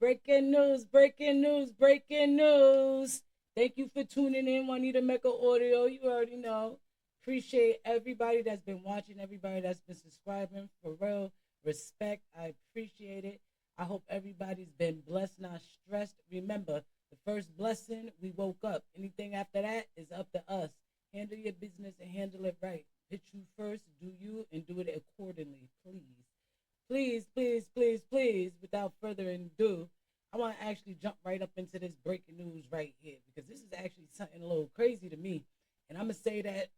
Breaking news, breaking news, breaking news. Thank you for tuning in, Juanita Mecca Audio. You already know. Appreciate everybody that's been watching, everybody that's been subscribing. For real, respect. I appreciate it. I hope everybody's been blessed, not stressed. Remember, the first blessing, we woke up. Anything after that is up to us. Handle your business and handle it right. Hit you first, do you, and do it accordingly, please. Please, please, please, please, without further ado, I want to actually jump right up into this breaking news right here because this is actually something a little crazy to me. And I'm going to say that,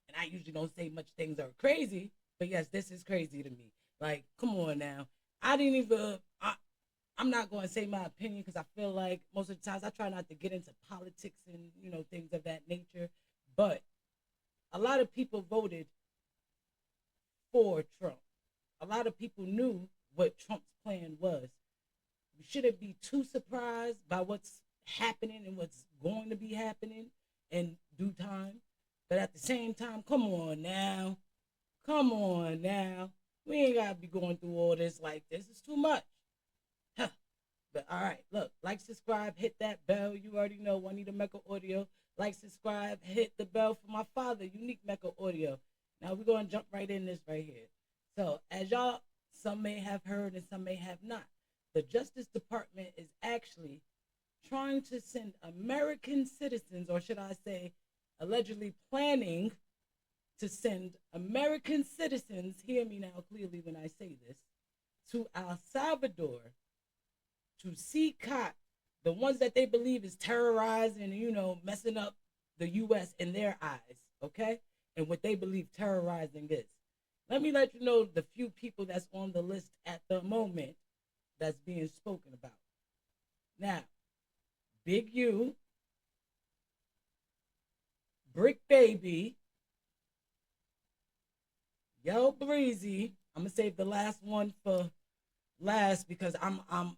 and I usually don't say much things are crazy, but yes, this is crazy to me. Like, come on now. I'm not going to say my opinion because I feel like most of the times I try not to get into politics and, things of that nature. But a lot of people voted for Trump. A lot of people knew what Trump's plan was. We shouldn't be too surprised by what's happening and what's going to be happening in due time. But at the same time, come on now. Come on now. We ain't got to be going through all this like this. It's too much. Huh. But all right, look, like, subscribe, hit that bell. You already know, Juanita Mecca Audio. Like, subscribe, hit the bell for my father, Unique Mecca Audio. Now we're going to jump right in this right here. So as y'all, some may have heard and some may have not, the Justice Department is actually trying to send American citizens, or should I say allegedly planning to send American citizens, hear me now clearly when I say this, to El Salvador to see cop the ones that they believe is terrorizing, messing up the U.S. in their eyes, okay? And what they believe terrorizing is. Let me let you know the few people that's on the list at the moment that's being spoken about. Now, Big U, Brick Baby, Yo Breezy. I'm gonna save the last one for last because I'm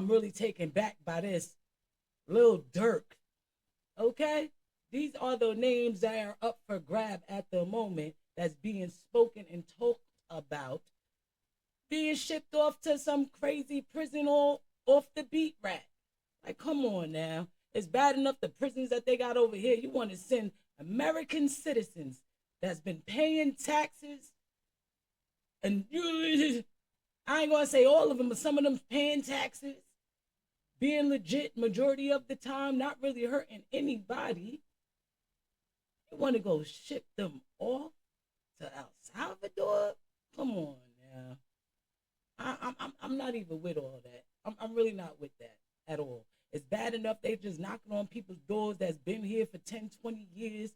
really taken back by this. Lil Durk. Okay? These are the names that are up for grab at the moment that's being spoken and talked about. Being shipped off to some crazy prison or off the beat rat. Like, come on now. It's bad enough the prisons that they got over here. You want to send American citizens that's been paying taxes. And I ain't going to say all of them, but some of them paying taxes. Being legit majority of the time, not really hurting anybody. You want to go ship them off to El Salvador? Come on now. I'm not even with all that. I'm really not with that at all. It's bad enough they just knocking on people's doors that's been here for 10, 20 years,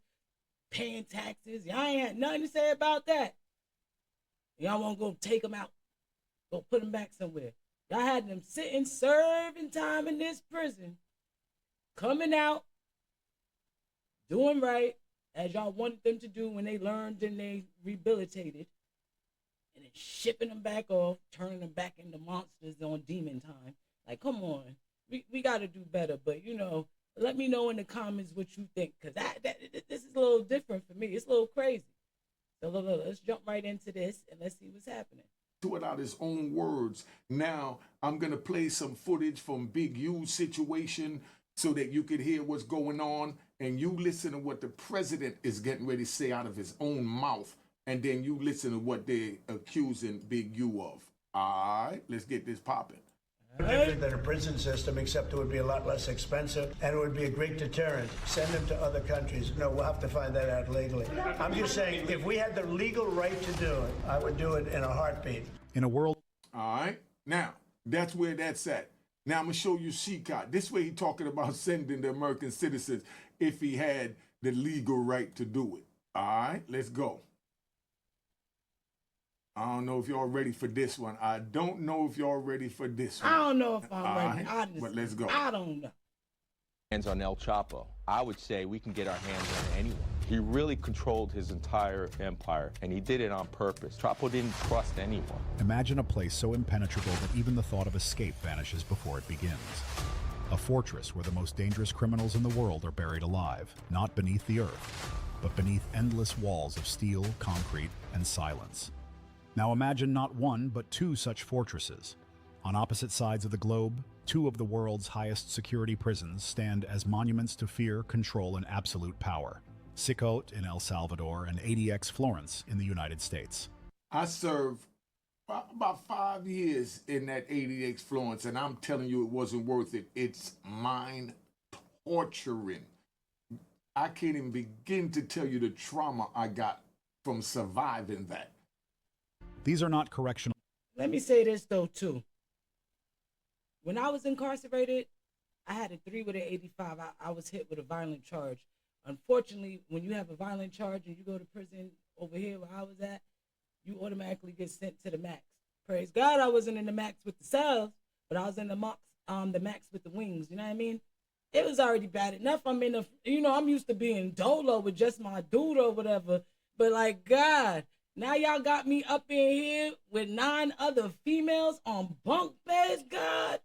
paying taxes. Y'all ain't had nothing to say about that. Y'all want to go take them out, go put them back somewhere. Y'all had them sitting, serving time in this prison, coming out, doing right, as y'all wanted them to do when they learned and they rehabilitated, and then shipping them back off, turning them back into monsters on demon time. Like, come on. We got to do better. But, let me know in the comments what you think, because this is a little different for me. It's a little crazy. So let's jump right into this, and let's see what's happening. To it out his own words. Now, I'm going to play some footage from Big U's situation so that you could hear what's going on, and you listen to what the president is getting ready to say out of his own mouth, and then you listen to what they're accusing Big U of. All right, let's get this popping. Different than a prison system, except it would be a lot less expensive, and it would be a great deterrent. Send them to other countries. No, we'll have to find that out legally. I'm just saying, if we had the legal right to do it, I would do it in a heartbeat. In a world... All right, now, that's where that's at. Now, I'm going to show you Sheikah. This way he's talking about sending the American citizens if he had the legal right to do it. All right, let's go. I don't know if y'all ready for this one. I don't know if y'all ready for this one. I don't know if I'm ready. Right, but let's go. I don't know. Hands on El Chapo. I would say we can get our hands on anyone. He really controlled his entire empire, and he did it on purpose. Chapo didn't trust anyone. Imagine a place so impenetrable that even the thought of escape vanishes before it begins. A fortress where the most dangerous criminals in the world are buried alive, not beneath the earth, but beneath endless walls of steel, concrete, and silence. Now imagine not one, but two such fortresses. On opposite sides of the globe, two of the world's highest security prisons stand as monuments to fear, control, and absolute power. Sicot in El Salvador and ADX Florence in the United States. I served about 5 years in that ADX Florence, and I'm telling you, it wasn't worth it. It's mind torturing. I can't even begin to tell you the trauma I got from surviving that. These are not correctional. Let me say this though too. When I was incarcerated, I had a 3 with an 85. I was hit with a violent charge. Unfortunately, when you have a violent charge and you go to prison over here where I was at, you automatically get sent to the max. Praise God, I wasn't in the max with the cells, but I was in the max with the wings. You know what I mean? It was already bad enough. I'm in I'm used to being dolo with just my dude or whatever. But like God, now y'all got me up in here with 9 other females on bunk beds. God,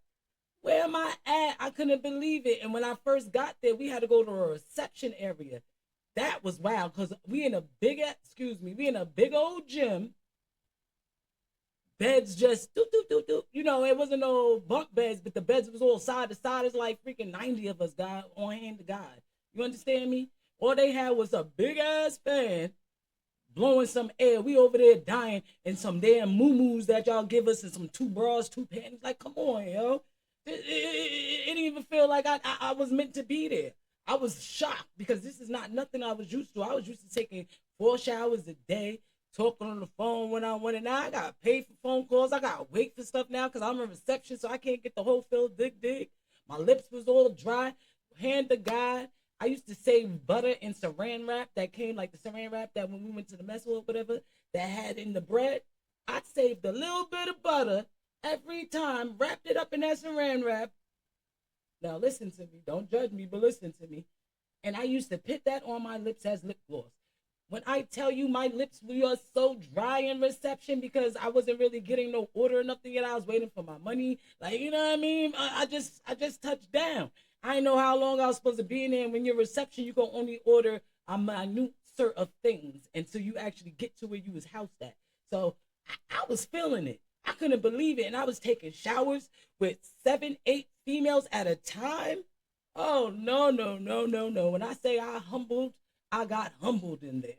where am I at? I couldn't believe it. And when I first got there, we had to go to a reception area. That was wild because we in a big old gym. Beds just do. It wasn't no bunk beds, but the beds was all side to side. It's like freaking 90 of us, God, on hand to God. You understand me? All they had was a big ass fan blowing some air. We over there dying and some damn moo-moos that y'all give us and some 2 bras, 2 panties. Like, come on, yo. It didn't even feel like I was meant to be there. I was shocked because this is not nothing I was used to. I was used to taking 4 showers a day, talking on the phone when I wanted. Now I got paid for phone calls. I got to wait for stuff now because I'm in reception, so I can't get the whole fill dig. My lips was all dry. Hand to God. I used to save butter in saran wrap that came, like the saran wrap that when we went to the mess hall or whatever, that had in the bread. I saved a little bit of butter every time, wrapped it up in that saran wrap. Now listen to me. Don't judge me, but listen to me. And I used to put that on my lips as lip gloss. When I tell you my lips were so dry in reception because I wasn't really getting no order or nothing yet. I was waiting for my money. Like, you know what I mean? I just touched down. I didn't know how long I was supposed to be in there. And when you're reception, you can only order a minute sort of things until you actually get to where you was housed at. So I was feeling it. I couldn't believe it. And I was taking showers with 7, 8 females at a time. Oh, no. When I say I got humbled in there.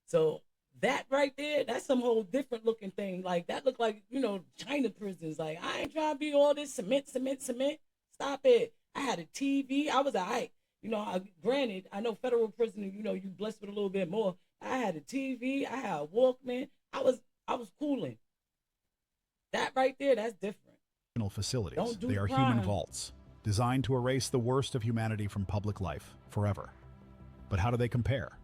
So that right there, that's some whole different looking thing. Like that looked like, China prisons. Like I ain't trying to be all this cement. Stop it. I had a TV. I was all right. Granted, I know federal prison, you blessed with a little bit more. I had a TV. I had a Walkman. I was cooling. That right there, that's different. Facilities. They are human vaults, designed to erase the worst of humanity from public life forever. But how do they compare?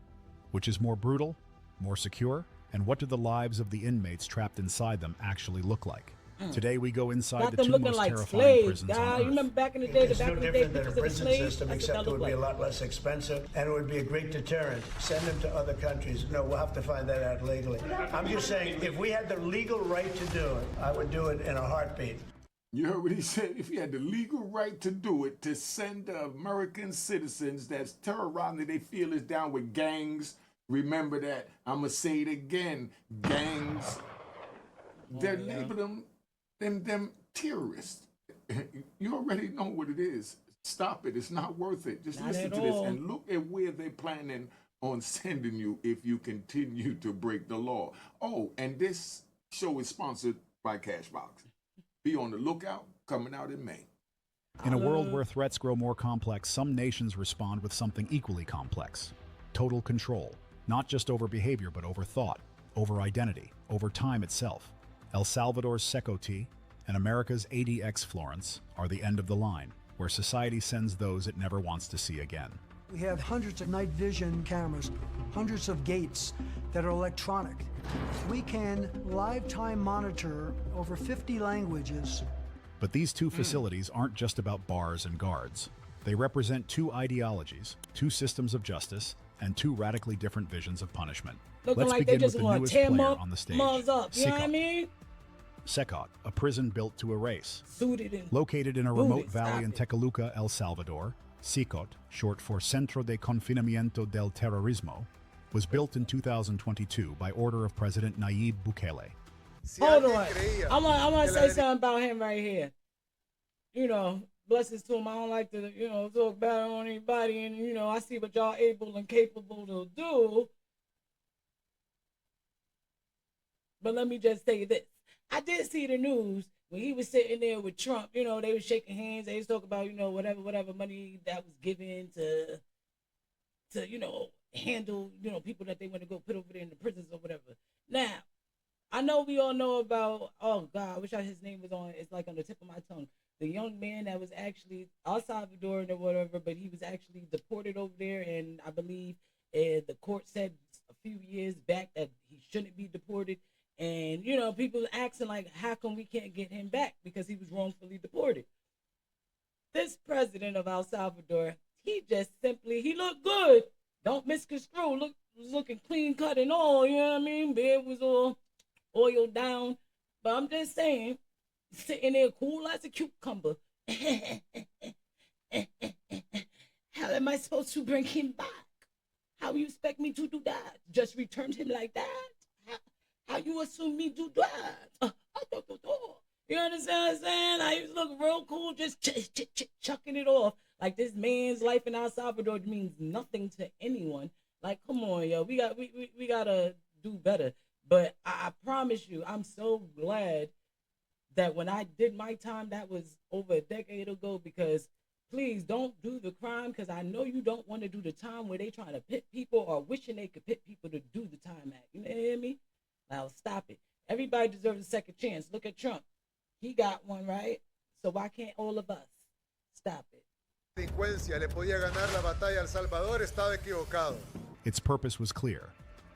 Which is more brutal, more secure, and what do the lives of the inmates trapped inside them actually look like? Today we go inside the 2 most like terrifying slaves, prisons on God. Earth. You remember back in the day, It's no different than a prison system, except it would be a lot less expensive, and it would be a great deterrent. Send them to other countries. No, we'll have to find that out legally. I'm just saying, if we had the legal right to do it, I would do it in a heartbeat. You heard what he said? If he had the legal right to do it, to send the American citizens that's terrorizing that they feel is down with gangs. Remember that. I'm going to say it again. Gangs. They're labeling them terrorists. You already know what it is. Stop it. It's not worth it. Just listen to this and look at where they're planning on sending you if you continue to break the law. Oh, and this show is sponsored by Cashbox. Be on the lookout, coming out in May. In a world where threats grow more complex, some nations respond with something equally complex. Total control, not just over behavior, but over thought, over identity, over time itself. El Salvador's Secoti and America's ADX Florence are the end of the line, where society sends those it never wants to see again. We have hundreds of night vision cameras, hundreds of gates that are electronic. We can live time monitor over 50 languages. But these 2 facilities aren't just about bars and guards. They represent 2 ideologies, 2 systems of justice, and 2 radically different visions of punishment. Looking Let's like begin they with just the want newest to tear player on the stage, up. You know what I mean? Secot, a prison built to erase. Suited and Located in a booted. remote valley Stop in it. Tecoluca, El Salvador, Sicot, short for Centro de Confinamiento del Terrorismo, was built in 2022 by order of President Nayib Bukele. Hold on. I'm gonna say something about him right here. You know, blessings to him. I don't like to, talk bad on anybody, and I see what y'all able and capable to do. But let me just say this. I did see the news when he was sitting there with Trump. They were shaking hands. They was talking about, whatever money that was given to handle, people that they want to go put over there in the prisons or whatever. Now, I know we all know about, oh God, I wish his name was it's like on the tip of my tongue. The young man that was actually El Salvador or whatever, but he was actually deported over there, and I believe the court said a few years back that he shouldn't be deported. And, people asking like, how come we can't get him back because he was wrongfully deported? This president of El Salvador, he looked good. Don't misconstrue. Looking clean cut and all, you know what I mean? Beard was all oiled down. But I'm just saying, sitting there cool as a cucumber. How am I supposed to bring him back? How you expect me to do that? Just return him like that? How you assume me do that? You understand what I'm saying? I used to look real cool, just chucking it off. Like this man's life in El Salvador means nothing to anyone. Like, come on, yo, we gotta do better. But I promise you, I'm so glad that when I did my time, that was over a decade ago, because please don't do the crime, because I know you don't want to do the time where they trying to pit people or wishing they could pit people to do the time act. You know what I mean? Now stop it. Everybody deserves a second chance. Look at Trump. He got one, right? So why can't all of us? Stop it. Its purpose was clear: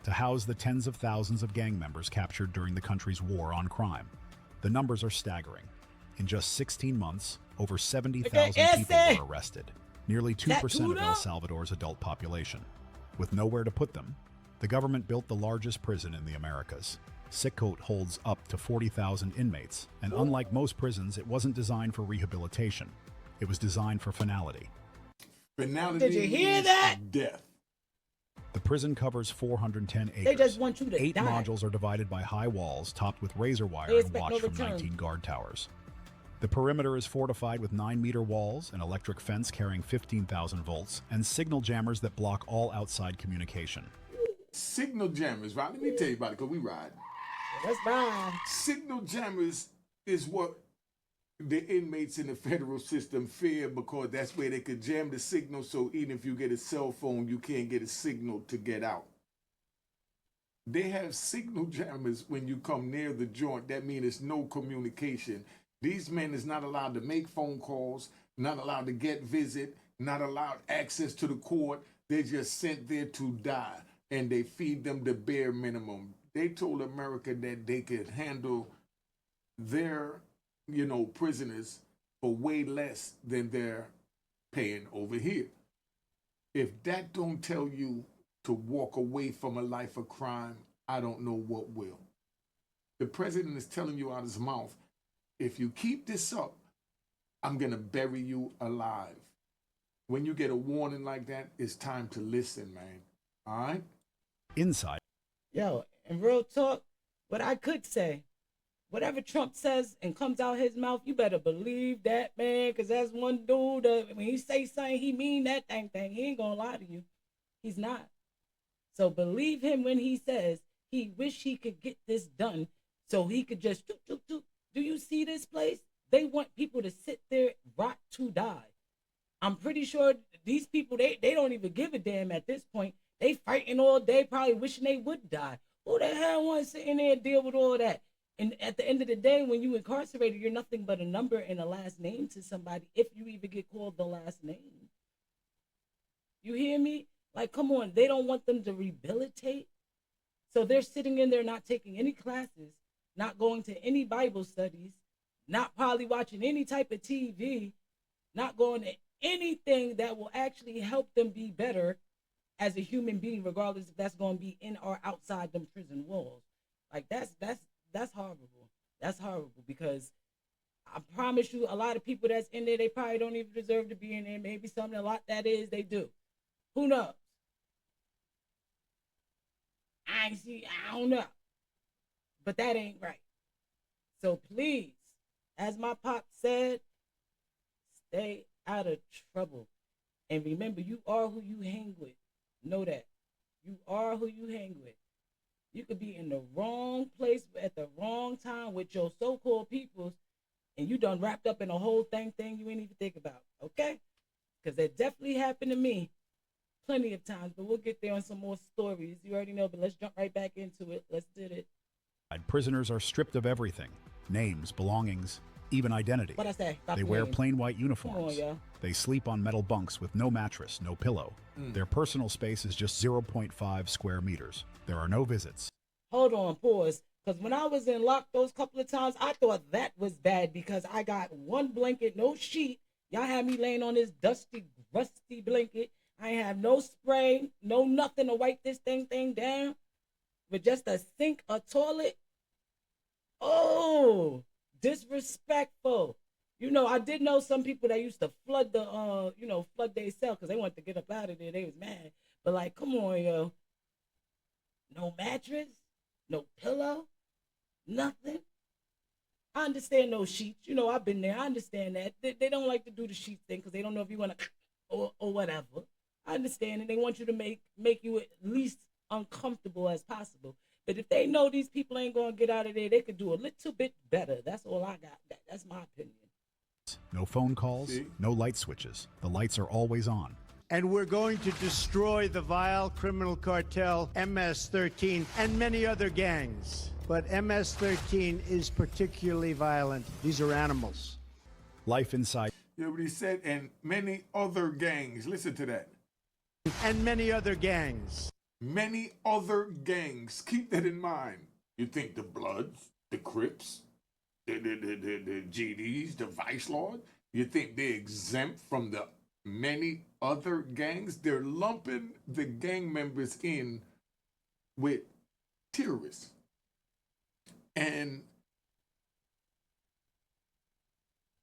to house the tens of thousands of gang members captured during the country's war on crime. The numbers are staggering. In just 16 months, over 70,000 people were arrested, nearly 2% of El Salvador's adult population. With nowhere to put them, the government built the largest prison in the Americas. Sickcoat holds up to 40,000 inmates, and unlike most prisons, it wasn't designed for rehabilitation. It was designed for finality. Finality. Did you hear that? Death. The prison covers 410 acres. They just want you to 8 die. modules are divided by high walls topped with razor wire They and expect watched no from return. 19 guard towers. The perimeter is fortified with 9-meter walls, an electric fence carrying 15,000 volts, and signal jammers that block all outside communication. Signal jammers, right? Let me tell you about it, because we ride. That's fine. Signal jammers is what the inmates in the federal system fear, because that's where they could jam the signal, so even if you get a cell phone, you can't get a signal to get out. They have signal jammers when you come near the joint. That means it's no communication. These men is not allowed to make phone calls, not allowed to get visit, not allowed access to the court. They're just sent there to die, and they feed them the bare minimum. They told America that they could handle their, prisoners for way less than they're paying over here. If that don't tell you to walk away from a life of crime, I don't know what will. The president is telling you out of his mouth, if you keep this up, I'm going to bury you alive. When you get a warning like that, it's time to listen, man. All right? Inside. Yo, in real talk, what I could say, whatever Trump says and comes out his mouth, you better believe that, man, because that's one dude that when he say something, he mean that thing. He ain't going to lie to you. He's not. So believe him when he says he wish he could get this done so he could just do you see this place? They want people to sit there, rot to die. I'm pretty sure these people, they don't even give a damn at this point. They fighting all day, probably wishing they would die. Who the hell wants to sit in there and deal with all that? And at the end of the day, when you incarcerated, you're nothing but a number and a last name to somebody, if you even get called the last name. You hear me? Like, come on, they don't want them to rehabilitate. So they're sitting in there not taking any classes, not going to any Bible studies, not probably watching any type of TV, not going to anything that will actually help them be better as a human being, regardless if that's going to be in or outside them prison walls. Like, that's horrible. That's horrible, because I promise you, a lot of people that's in there, they probably don't even deserve to be in there. Maybe something, a lot that is, they do. Who knows? I don't know. But that ain't right. So please, as my pop said, stay out of trouble. And remember, you are who you hang with. Know that. You are who you hang with. You could be in the wrong place at the wrong time with your so-called peoples, and you done wrapped up in a whole thing you ain't even think about, okay? Because that definitely happened to me plenty of times, but we'll get there on some more stories. You already know, but let's jump right back into it. Let's do it. Prisoners are stripped of everything: names, belongings, even identity. What I say? They wear plain white uniforms. Come on, yo. They sleep on metal bunks with no mattress, no pillow. Their personal space is just 0.5 square meters. There are no visits. Hold on, pause. Because when I was in lock those couple of times, I thought that was bad because I got one blanket, no sheet. Y'all had me laying on this dusty, rusty blanket. I ain't have no spray, no nothing to wipe this thing down. With just a sink, a toilet. Oh, disrespectful. You know, I did know some people that used to flood the, flood their cell because they wanted to get up out of there. They was mad. But like, come on, yo. No mattress, no pillow, nothing. I understand those sheets. You know, I've been there. I understand that. They don't like to do the sheet thing because they don't know if you want to or whatever. I understand, and they want you to make you at least uncomfortable as possible. But if they know these people ain't going to get out of there, they could do a little bit better. That's all I got. That's my opinion. No phone calls, no light switches. The lights are always on. And we're going to destroy the vile criminal cartel MS-13 and many other gangs. But MS-13 is particularly violent. These are animals. Life inside. You know what he said? And many other gangs. Listen to that. And many other gangs. Many other gangs. Keep that in mind. You think the Bloods, the Crips, the GDs, the Vice Lord, you think they're exempt from the many other gangs? They're lumping the gang members in with terrorists. And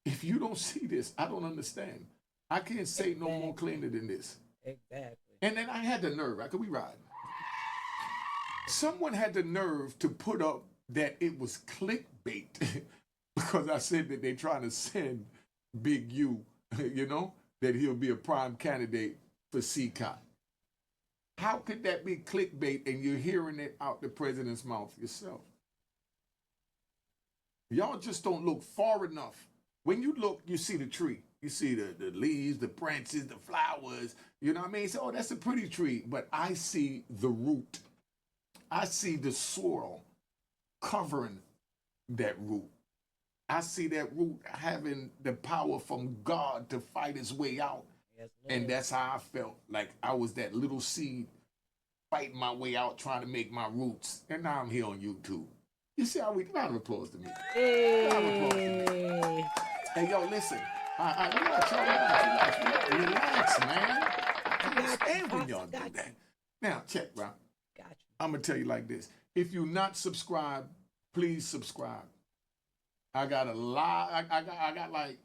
if you don't see this, I don't understand. I can't say no more cleaner than this. Exactly. And then I had the nerve. Could we ride? Someone had the nerve to put up that it was clickbait because I said that they're trying to send Big U, that he'll be a prime candidate for CCOT. How could that be clickbait and you're hearing it out the president's mouth yourself? Y'all just don't look far enough. When you look, you see the tree. You see the leaves, the branches, the flowers. You know what I mean? You say, oh, that's a pretty tree. But I see the root. I see the soil covering that root. I see that root having the power from God to fight its way out. Yes, and that's how I felt. Like I was that little seed fighting my way out, trying to make my roots. And now I'm here on YouTube. You see how we, round of applause to me. Hey. Round of applause to me. Hey, yo, listen. Relax, man. I understand when y'all do that. Now, check, bro. Gotcha. I'm going to tell you like this. If you're not subscribed, please subscribe. I got a lot. I got like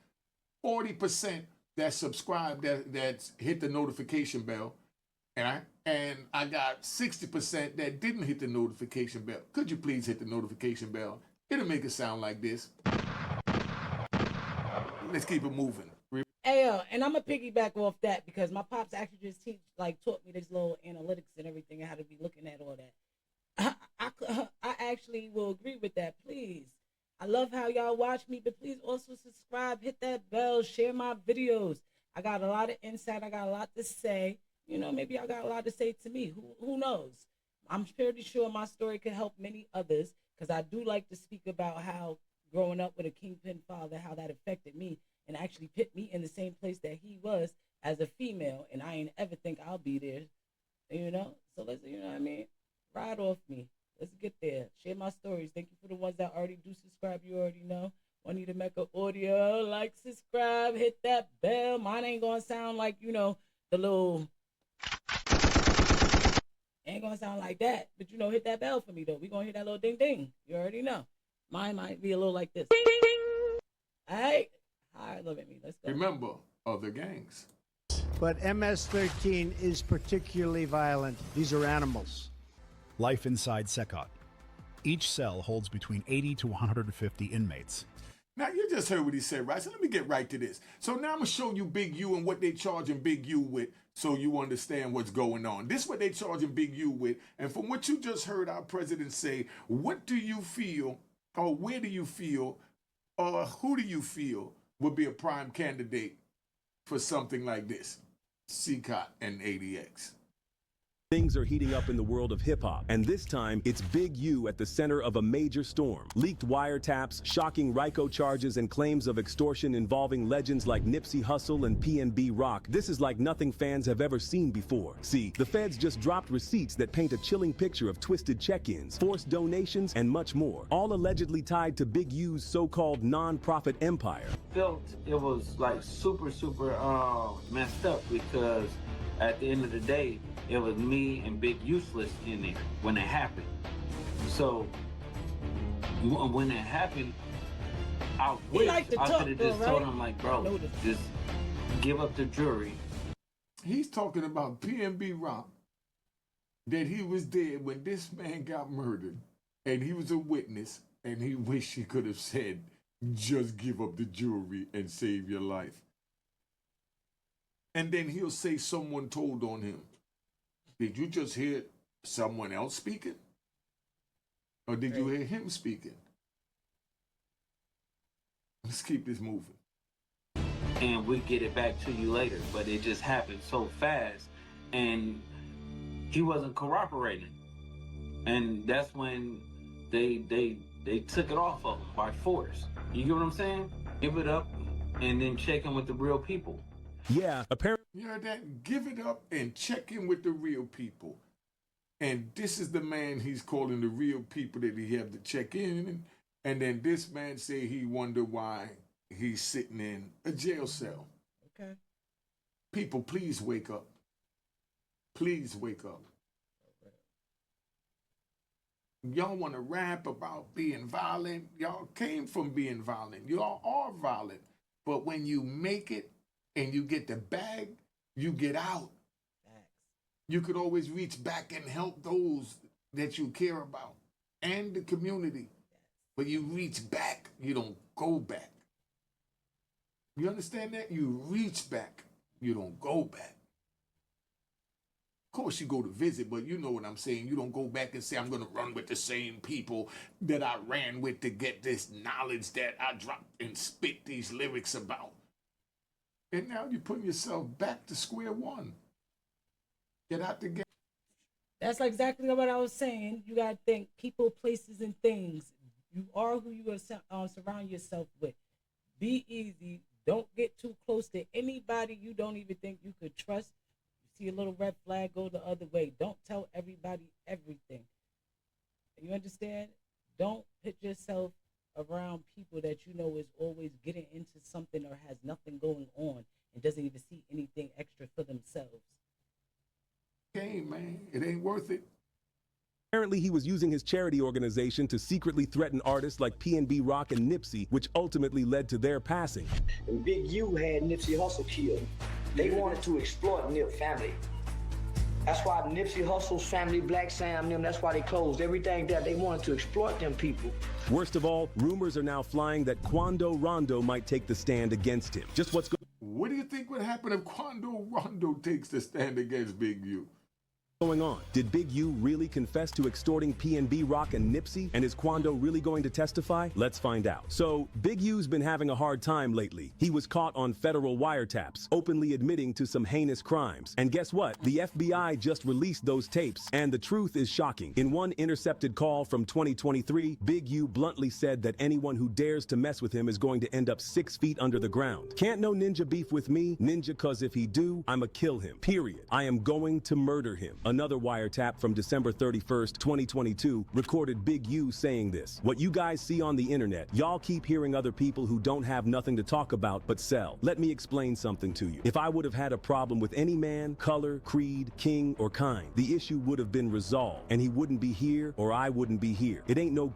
40% that subscribe that's hit the notification bell. And I got 60% that didn't hit the notification bell. Could you please hit the notification bell? It'll make it sound like this. Let's keep it moving. Hey, and I'm gonna piggyback off that because my pops actually just taught me this little analytics and everything and how to be looking at all that. I actually will agree with that. Please, I love how y'all watch me, but please also subscribe, hit that bell, share my videos. I got a lot of insight. I got a lot to say. You know, maybe I got a lot to say to me. Who knows? I'm pretty sure my story could help many others because I do like to speak about how growing up with a kingpin father, how that affected me and actually put me in the same place that he was as a female. And I ain't ever think I'll be there, you know? So let's, you know what I mean? Ride off me. Let's get there. Share my stories. Thank you for the ones that already do subscribe. You already know. Juanita Mecca audio. Like, subscribe, hit that bell. Mine ain't going to sound like, you know, the little... Ain't going to sound like that. But, you know, hit that bell for me, though. We going to hit that little ding ding. You already know. Mine might be a little like this. Ding, ding, ding. All right? All right, look at me. Let's go. Remember, other gangs. But MS-13 is particularly violent. These are animals. Life inside Secot. Each cell holds between 80 to 150 inmates. Now, you just heard what he said, right? So let me get right to this. So now I'm going to show you Big U and what they charging Big U with so you understand what's going on. This is what they charging Big U with. And from what you just heard our president say, what do you feel, or where do you feel, or who do you feel would be a prime candidate for something like this? CCOT and ADX. Things are heating up in the world of hip-hop, and this time it's Big U at the center of a major storm. Leaked wiretaps, shocking RICO charges, and claims of extortion involving legends like Nipsey Hussle and PNB Rock. This is like nothing fans have ever seen before. See, the feds just dropped receipts that paint a chilling picture of twisted check-ins, forced donations, and much more, all allegedly tied to Big U's so-called non-profit empire. Felt it was like super messed up because at the end of the day, it was me and Big Useless in there when it happened. So when it happened, I could have just told him, like, bro, just give up the jury. He's talking about PNB Rock, that he was there when this man got murdered, and he was a witness, and he wished he could have said, just give up the jury and save your life. And then he'll say someone told on him. Did you just hear someone else speaking? Or did you hear him speaking? Let's keep this moving. And we get it back to you later, but it just happened so fast, and he wasn't cooperating. And that's when they took it off of him by force. You get what I'm saying? Give it up and then check in with the real people. Yeah, apparently. You heard that? Give it up and check in with the real people. And this is the man he's calling the real people that he have to check in. And then this man say he wonder why he's sitting in a jail cell. Okay. People, please wake up. Please wake up. Y'all want to rap about being violent. Y'all came from being violent. Y'all are violent. But when you make it and you get the bag, you get out. You could always reach back and help those that you care about and the community. But you reach back, you don't go back. You understand that? You reach back, you don't go back. Of course you go to visit, but you know what I'm saying. You don't go back and say, I'm going to run with the same people that I ran with to get this knowledge that I dropped and spit these lyrics about. And now you're putting yourself back to square one. Get out the game. That's like exactly what I was saying. You got to think people, places, and things. You are who you surround yourself with. Be easy. Don't get too close to anybody you don't even think you could trust. You see a little red flag, go the other way. Don't tell everybody everything. You understand? Don't put yourself around people that you know is always getting into something or has nothing going on and doesn't even see anything extra for themselves. Hey, man, it ain't worth it. Apparently, he was using his charity organization to secretly threaten artists like PNB Rock and Nipsey, which ultimately led to their passing. And Big U had Nipsey Hussle killed. They wanted to exploit Nip family. That's why Nipsey Hussle's family, Black Sam, them, that's why they closed everything down. They wanted to exploit them people. Worst of all, rumors are now flying that Quando Rondo might take the stand against him. Just what's What do you think would happen if Quando Rondo takes the stand against Big U? going on? Did Big U really confess to extorting PNB Rock and Nipsey? And is Quando really going to testify? Let's find out. So, Big U's been having a hard time lately. He was caught on federal wiretaps, openly admitting to some heinous crimes. And guess what? The FBI just released those tapes, and the truth is shocking. In one intercepted call from 2023, Big U bluntly said that anyone who dares to mess with him is going to end up 6 feet under the ground. Can't no ninja beef with me, ninja, cause if he do, I'ma kill him, period. I am going to murder him. Another wiretap from December 31st, 2022 recorded Big U saying this. What you guys see on the internet, y'all keep hearing other people who don't have nothing to talk about but sell. Let me explain something to you. If I would have had a problem with any man, color, creed, king, or kind, the issue would have been resolved, and he wouldn't be here or I wouldn't be here. It ain't no...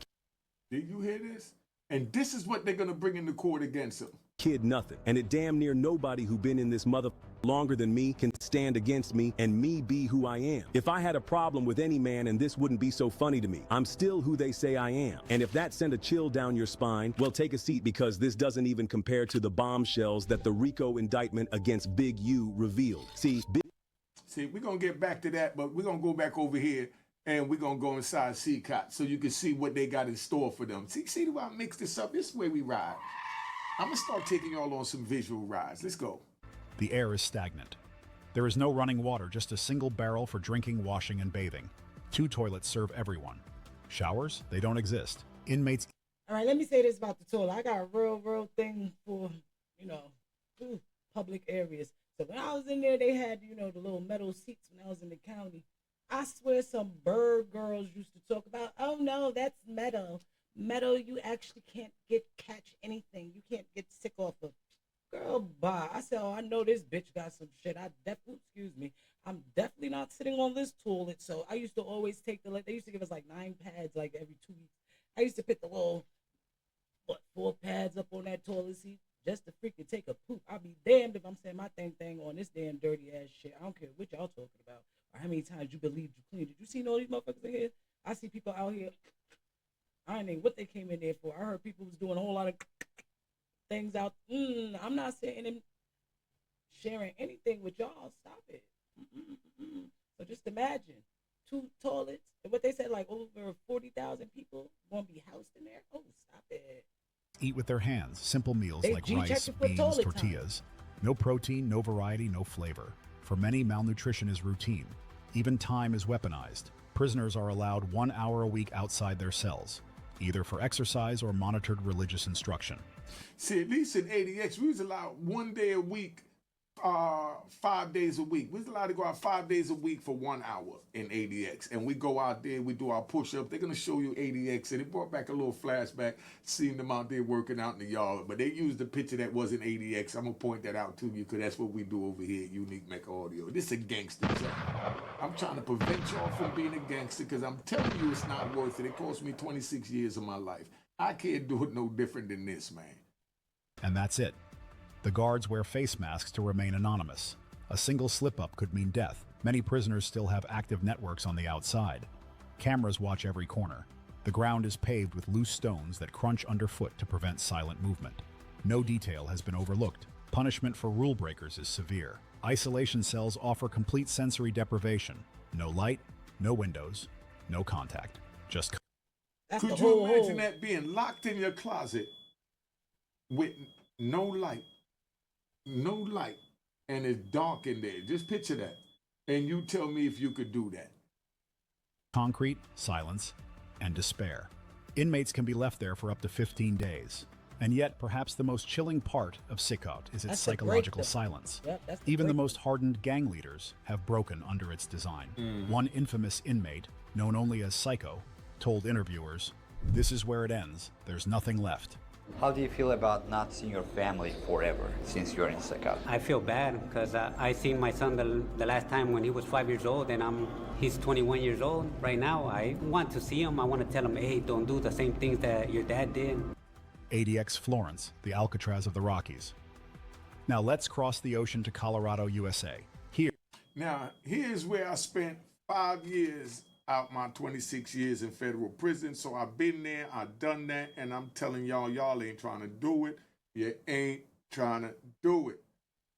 Did you hear this? And this is what they're going to bring into court against him. kid nothing. And it damn near nobody who been in this mother longer than me can stand against me and me be who I am. If I had a problem with any man and this wouldn't be so funny to me, I'm still who they say I am. And if that sent a chill down your spine, well, take a seat, because this doesn't even compare to the bombshells that the RICO indictment against Big U revealed. See, we're going to get back to that, but we're going to go back over here and we're going to go inside CCOT so you can see what they got in store for them. See the way I mix this up? This is where we ride. I'm going to start taking y'all on some visual rides. Let's go. The air is stagnant. There is no running water, just a single barrel for drinking, washing, and bathing. 2 toilets serve everyone. Showers, they don't exist. Inmates... All right, let me say this about the toilet. I got a real thing for, public areas. So when I was in there, they had, the little metal seats when I was in the county. I swear some bird girls used to talk about, oh no, that's metal. Metal, you actually can't catch anything. You can't get sick off of. Girl, bye. I said, oh, I know this bitch got some shit. I'm definitely not sitting on this toilet. So I used to always take they used to give us like 9 pads like every 2 weeks. I used to put the little, 4 pads up on that toilet seat just to freaking take a poop. I'll be damned if I'm saying my thing on this damn dirty ass shit. I don't care what y'all talking about or how many times you believed you cleaned. Did you see all these motherfuckers in here? I see people out here. I don't know what they came in there for. I heard people was doing a whole lot of things out. I'm not saying them sharing anything with y'all. Stop it. So just imagine 2 toilets and what they said, like over 40,000 people going to be housed in there. Oh, stop it. Eat with their hands, simple meals They like G-checked rice, it for beans, toilet tortillas. No protein, no variety, no flavor. For many, malnutrition is routine. Even time is weaponized. Prisoners are allowed 1 hour a week outside their cells, either for exercise or monitored religious instruction. See, at least in ADX, we was allowed 1 day a week, 5 days a week. We was allowed to go out 5 days a week for 1 hour in ADX. And we go out there, we do our push-up. They're going to show you ADX. And it brought back a little flashback, seeing them out there working out in the yard. But they used the picture that wasn't ADX. I'm going to point that out to you because that's what we do over here at Unique Mecca Audio. This is a gangster job. I'm trying to prevent y'all from being a gangster because I'm telling you it's not worth it. It cost me 26 years of my life. I can't do it no different than this, man. And that's it. The guards wear face masks to remain anonymous. A single slip-up could mean death. Many prisoners still have active networks on the outside. Cameras watch every corner. The ground is paved with loose stones that crunch underfoot to prevent silent movement. No detail has been overlooked. Punishment for rule breakers is severe. Isolation cells offer complete sensory deprivation. No light, no windows, no contact. Just... Could you imagine that being locked in your closet with no light, and it's dark in there? Just picture that. And you tell me if you could do that. Concrete, silence, and despair. Inmates can be left there for up to 15 days. And yet, perhaps the most chilling part of CCOT is its psychological silence. Yep, Even the most hardened gang leaders have broken under its design. One infamous inmate, known only as Psycho, told interviewers, "This is where it ends. There's nothing left." How do you feel about not seeing your family forever since you're in CCOT? I feel bad because I seen my son the last time when he was 5 years old, and he's 21 years old right now. I want to see him. I want to tell him, hey, don't do the same things that your dad did. ADX Florence, the Alcatraz of the Rockies. Now let's cross the ocean to Colorado, USA. Here's where I spent 5 years out my 26 years in federal prison. So I've been there, I've done that, and I'm telling y'all ain't trying to do it. You ain't trying to do it.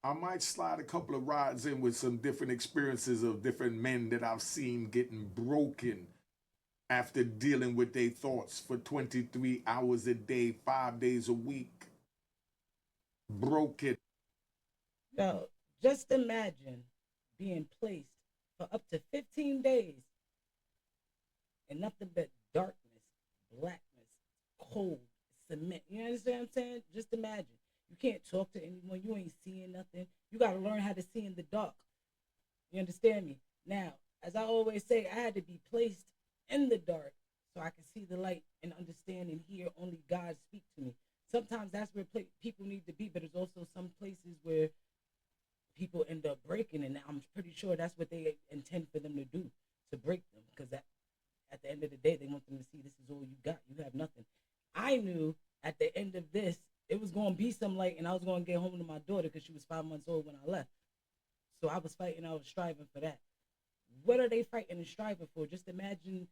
I might slide a couple of rides in with some different experiences of different men that I've seen getting broken after dealing with their thoughts for 23 hours a day, 5 days a week. Broken. Now, just imagine being placed for up to 15 days and nothing but darkness, blackness, cold, cement. You understand what I'm saying? Just imagine. You can't talk to anyone. You ain't seeing nothing. You got to learn how to see in the dark. You understand me? Now, as I always say, I had to be placed in the dark so I can see the light and understand and hear only God speak to me. Sometimes that's where people need to be, but there's also some places where people end up breaking, and I'm pretty sure that's what they intend for them to do, to break them, because at the end of the day, they want them to see this is all you got. You have nothing. I knew at the end of this, it was going to be some light, and I was going to get home to my daughter because she was 5 months old when I left. So I was fighting, I was striving for that. What are they fighting and striving for? Just imagine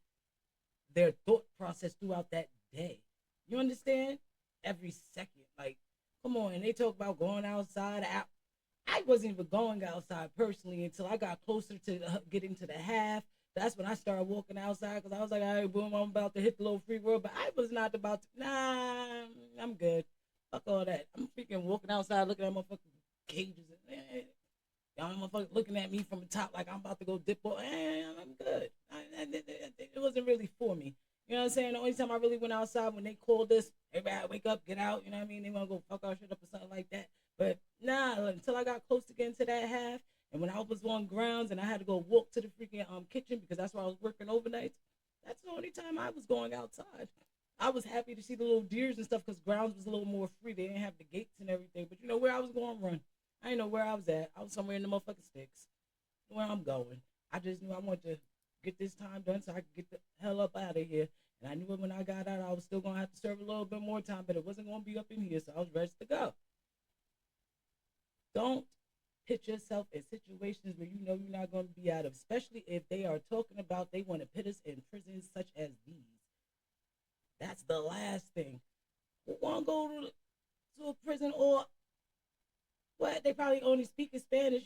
their thought process throughout that day. You understand? Every second. Like, come on. And they talk about going outside. I wasn't even going outside personally until I got closer to getting to the half. That's when I started walking outside because I was like, all right, boom, I'm about to hit the little free world. But I was not about to. Nah, I'm good. Fuck all that. I'm freaking walking outside looking at motherfucking cages. Y'all motherfuckers looking at me from the top like I'm about to go dip. I'm good. It wasn't really for me. You know what I'm saying? The only time I really went outside when they called us, everybody wake up, get out. You know what I mean? They want to go fuck our shit up or something like that. But nah, until I got close to getting to that half, and when I was on grounds and I had to go walk to the freaking kitchen because that's where I was working overnight, that's the only time I was going outside. I was happy to see the little deers and stuff because grounds was a little more free. They didn't have the gates and everything. But you know where I was going to run? I didn't know where I was at. I was somewhere in the motherfucking sticks. Where I'm going. I just knew I wanted to get this time done so I could get the hell up out of here. And I knew when I got out, I was still going to have to serve a little bit more time, but it wasn't going to be up in here, so I was ready to go. Don't put yourself in situations where you know you're not going to be out of, especially if they are talking about they want to put us in prisons such as these. That's the last thing. Who want to go to a prison or what? They probably only speak in Spanish.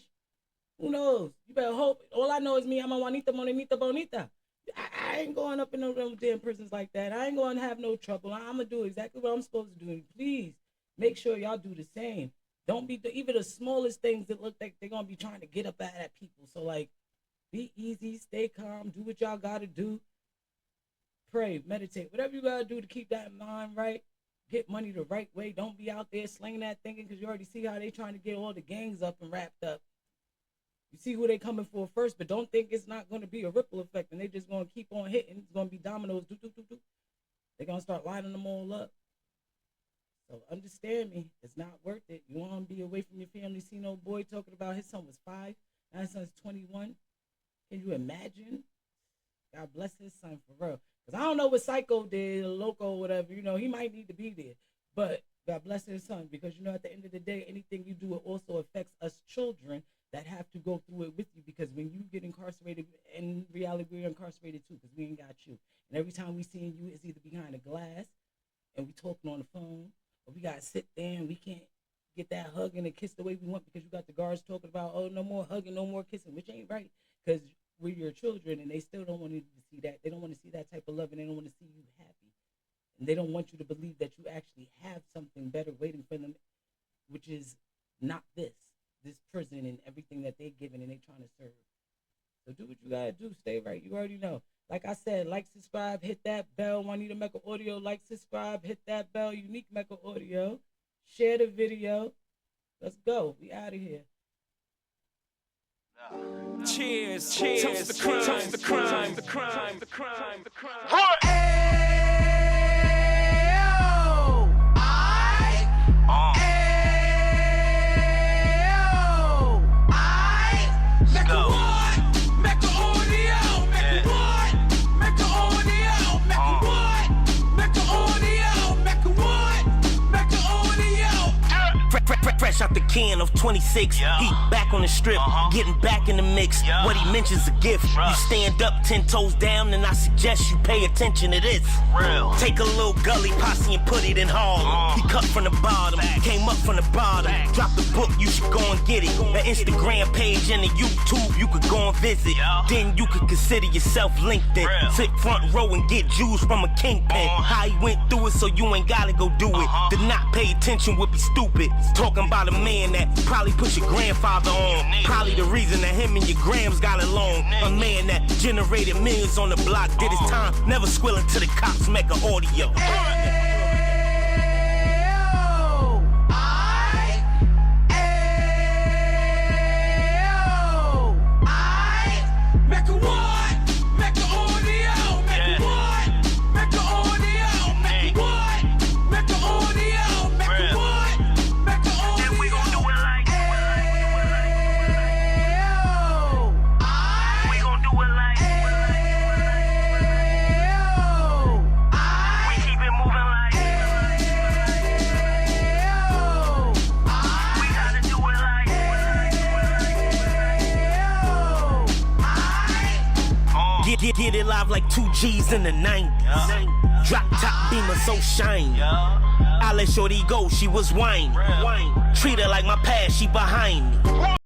Who knows? You better hope. All I know is me, I'm a Juanita, Monita, Bonita. I ain't going up in no damn prisons like that. I ain't going to have no trouble. I'm going to do exactly what I'm supposed to do. And please, make sure y'all do the same. Don't be even the smallest things that look like they're going to be trying to get up at people. So, like, be easy, stay calm, do what y'all got to do. Pray, meditate, whatever you got to do to keep that mind right. Get money the right way. Don't be out there slinging that thinking because you already see how they trying to get all the gangs up and wrapped up. You see who they coming for first, but don't think it's not going to be a ripple effect and they just going to keep on hitting. It's going to be dominoes. They're going to start lining them all up. So understand me. It's not worth it. You want to be away from your family. See no boy talking about his son was 5. Now his son's 21. Can you imagine? God bless his son for real. Because I don't know what Psycho did, or Loco, or whatever. You know, he might need to be there. But God bless his son. Because, you know, at the end of the day, anything you do, it also affects us children that have to go through it with you. Because when you get incarcerated, in reality, we're incarcerated too. Because we ain't got you. And every time we see you, it's either behind a glass, and we talking on the phone, or we got to sit there and we can't get that hug and a kiss the way we want because you got the guards talking about, oh, no more hugging, no more kissing, which ain't right. Because we're your children, and they still don't want you to see that. They don't want to see that type of love, and they don't want to see you happy. And they don't want you to believe that you actually have something better waiting for them, which is not this prison and everything that they're giving and they're trying to serve. So do what you got to do. Stay right. You already know. Like I said, like, subscribe, hit that bell. Juanita Mecca Audio, like, subscribe, hit that bell. Unique Mecca Audio. Share the video. Let's go. We out of here. Cheers, cheers, toast the crime, toast the crime, the crime, the crime, the crime. Fresh out the can of 26, yeah. He back on the strip, getting back in the mix. Yeah. What he mentions a gift. You stand up 10 toes down, and I suggest you pay attention to this. Real. Take a little gully posse and put it in Harlem. He cut from the bottom, came up from the bottom. Drop the book, you should go and get it. The Instagram page and the YouTube, you could go and visit. Yeah. Then you could consider yourself LinkedIn. Real. Sit front row and get Jews from a kingpin. How he went through it, so you ain't gotta go do it. To not pay attention would be stupid. Talking about a man that probably put your grandfather on. Probably the reason that him and your grams got along. A man that generated millions on the block, did his time, never squilling to the cops, Mecca Audio. Moving like did it live like 2 G's in the 90s. Drop top beamer so shiny. I let shorty go, she was whining. Treat her like my past, she behind me.